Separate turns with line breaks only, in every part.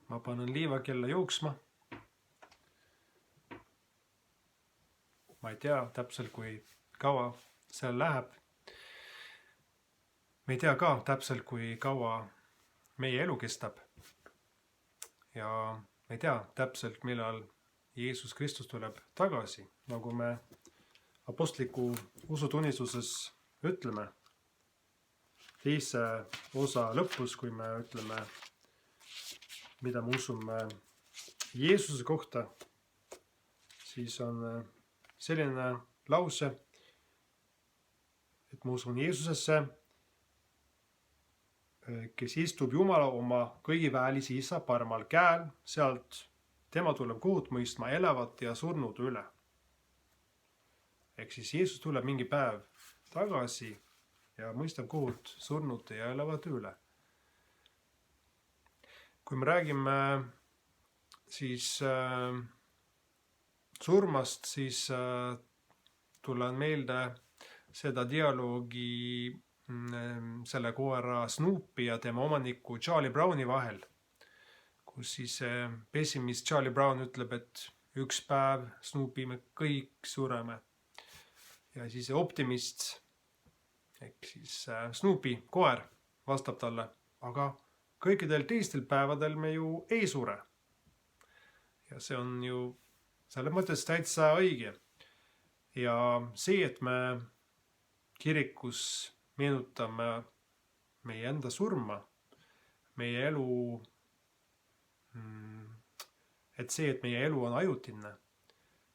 ma panen liivakella jooksma. Ma ei tea täpselt, kui kaua seal läheb. Me ei tea ka täpselt, kui kaua meie elu kestab. Ja me ei tea täpselt, millal Jeesus Kristus tuleb tagasi, nagu me apostliku usutunnistuses ütleme. Teise osa lõpus, kui me ütleme, mida me usume Jeesuse kohta, siis on selline lause, et ma usun Jeesusesse, kes istub Jumala oma kõigiväelise isa paremal käel, sealt tema tuleb kohut mõistma elavat ja surnud üle. Ehk siis Jeesus tuleb mingi päev tagasi ja mõistab kohut surnud ja elavat üle. Kui me räägime siis surmast, siis tulen meelde seda dialoogi selle koera Snoopy ja tema omaniku Charlie Browni vahel, kus siis pessimist Charlie Brown ütleb, et üks päev Snoopy me kõik sureme. Ja siis optimist, ehk siis Snoopy, koer, vastab talle, aga kõikidel teistel päevadel me ju ei sure. Ja see on ju selles mõttes täitsa õige. Ja see, et me kirikus meenutame meie enda surma, meie elu, et see, et meie elu on ajutine,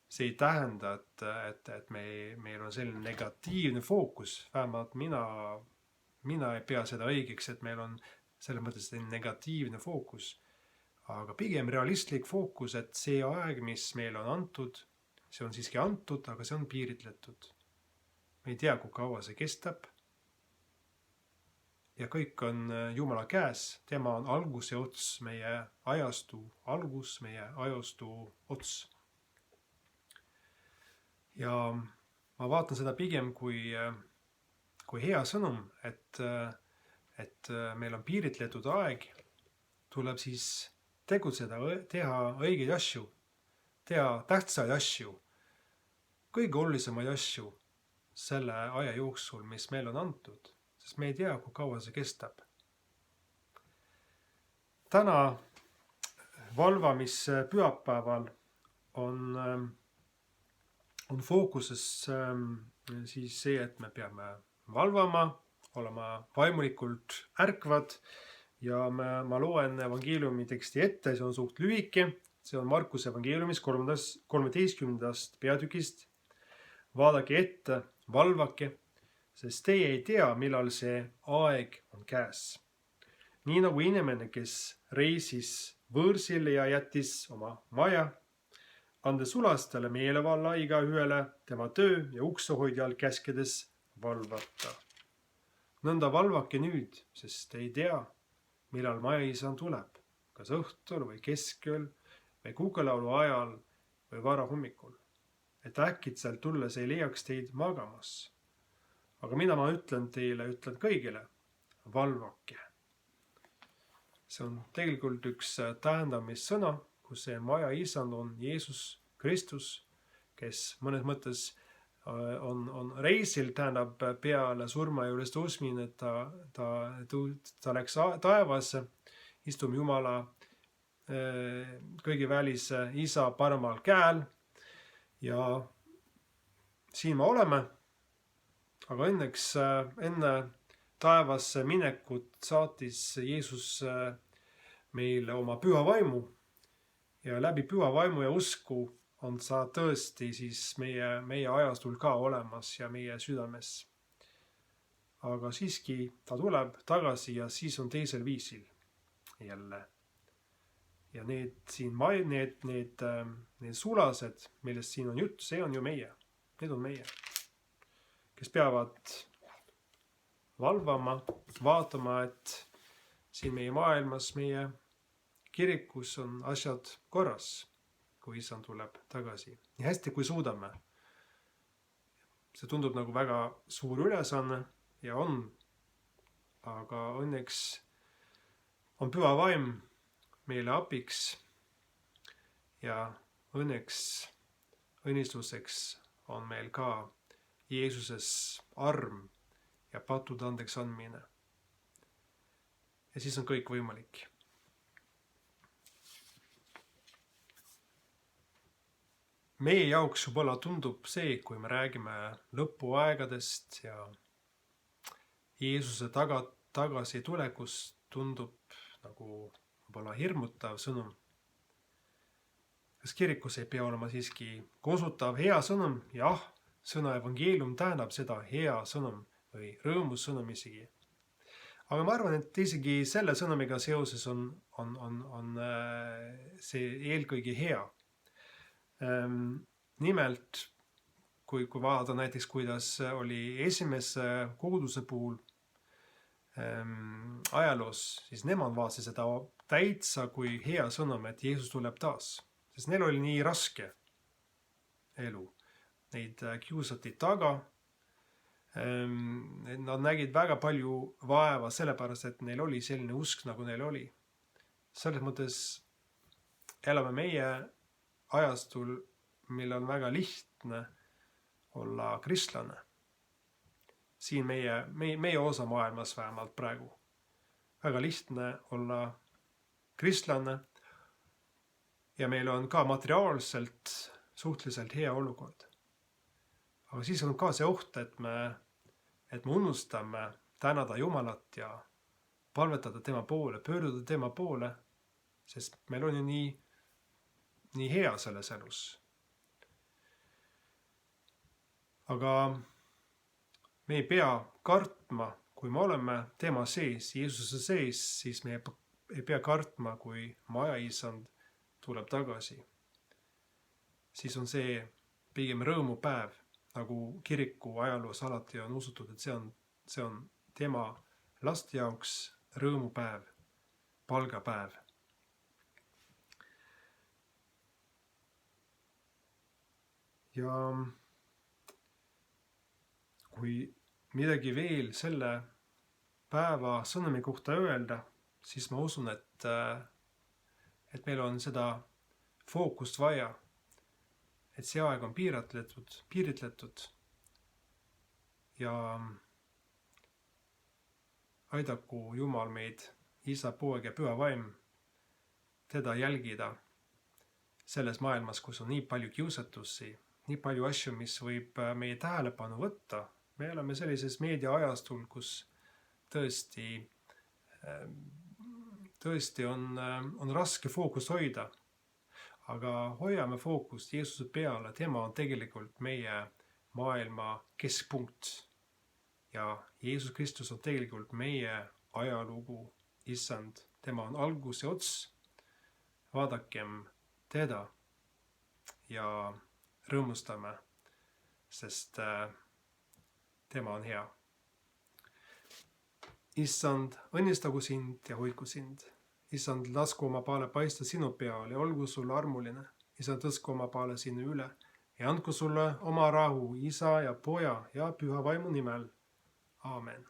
see ei tähenda, et meil on selline negatiivne fookus. Vähemalt mina ei pea seda õigeks, et meil on selles mõttes negatiivne fookus. Aga pigem realistlik fookus, et see aeg, mis meil on antud, see on siiski antud, aga see on piiritletud. Me ei tea, kui kaua see kestab. Ja kõik on Jumala käes. Tema on algus ja ots, meie ajastu algus, meie ajastu ots. Ja ma vaatan seda pigem kui hea sõnum, et meil on piiritletud aeg, tuleb siis tegutseda, teha õigeid asju, teha tähtsaid asju, kõige olulisemaid asju selle aja jooksul, mis meil on antud, sest me ei tea, kui kaua see kestab. Täna valvamispühapäeval on fookuses siis see, et me peame valvama, olema vaimulikult ärkvad ja ma loen evangeeliumi teksti ette, see on suht lühike, see on Markuse evangeeliumis 13. peatükist. Vaadake ette, valvake, sest teie ei tea, millal see aeg on käes. Nii nagu inimene, kes reisis võõrsile ja jättis oma maja, andes sulastele meelevalla igaühele tema töö ja uksehoidjal käskedes valvata. Nõnda valvake nüüd, sest ei tea, millal majaisand tuleb, kas õhtul või keskööl või kukelaulu ajal või varahommikul, et äkitselt tulles ei leiaks teid magamas. Aga mida ma ütlen teile, ütlen kõigile, valvake. See on tegelikult üks tähendamissõna, kus see majaisand on Jeesus Kristus, kes mõnes mõttes on reisil, tähendab peale surma ja ülestõusmine, et ta läks taevasse, istub Jumala kõigivälise isa paremal käel ja siin me oleme, aga õnneks enne taevasse minekut saatis Jeesus meile oma püha vaimu ja läbi püha vaimu ja usku on sa tõesti siis meie ajastul ka olemas ja meie südames. Aga siiski ta tuleb tagasi ja siis on teisel viisil jälle. Ja need sulased, millest siin on jutt, see on ju meie. Need on meie, kes peavad valvama, vaatama, et siin meie maailmas, meie kirikus on asjad korras, kui isand tuleb tagasi. Nii hästi, kui suudame. See tundub nagu väga suur ülesanne ja on, aga õnneks on püha vaim meile abiks ja õnnistuseks on meil ka Jeesuses arm ja patud andeks andmine. Ja siis on kõik võimalik. Meie jaoks võib-olla tundub see, kui me räägime lõpuaegadest ja Jeesuse tagasi tulekust, tundub nagu võib-olla hirmutav sõnum. Kas kirikus ei pea olema siiski kosutav hea sõnum? Jah, sõna evangeelium tähendab seda hea sõnum või rõõmus sõnum isegi. Aga ma arvan, et isegi selle sõnumiga seoses on see eelkõige hea. Nimelt, kui vaadata näiteks, kuidas oli esimese koguduse puhul ajaloos, siis nemad vaatasid seda täitsa kui hea sõnum, et Jeesus tuleb taas. Sest neil oli nii raske elu. Neid kiusati taga. Nad nägid väga palju vaeva sellepärast, et neil oli selline usk, nagu neil oli. Selles mõttes elame meie ajastul, mil on väga lihtne olla kristlane. Siin meie osa maailmas vähemalt praegu. Väga lihtne olla kristlane ja meil on ka materiaalselt suhteliselt hea olukord. Aga siis on ka see oht, et me unustame tänada Jumalat ja palvetada tema poole, pöörduda tema poole, sest meil on ju nii hea selles elus. Aga me ei pea kartma, kui me oleme tema sees, Jeesuse sees, siis me ei pea kartma, kui majaisand tuleb tagasi. Siis on see pigem rõõmupäev, nagu kiriku ajaloos alati on usutud, et see on tema laste jaoks rõõmupäev, palgapäev. Ja kui midagi veel selle päeva sõnumi kohta öelda, siis ma usun, et meil on seda fookust vaja, et see aeg on piiritletud ja aidaku Jumal meid, Isa, Poeg ja Püha Vaim, teda jälgida selles maailmas, kus on nii palju kiusatusi, nii palju asju, mis võib meie tähelepanu võtta. Me oleme sellises meediaajastul, kus tõesti on raske fookust hoida. Aga hoiame fookust Jeesuse peale, tema on tegelikult meie maailma keskpunkt. Ja Jeesus Kristus on tegelikult meie ajalugu, issand, tema on algus ja ots. Vaadakem teda ja rõõmustame, sest tema on hea. Issand, õnnistagu sind ja hoidku sind. Issand, lasku oma paale paista sinu peale ja olgu sulle armuline. Issand, tõsku oma paale sinu üle ja andku sulle oma rahu Isa ja Poja ja Püha Vaimu nimel. Aamen.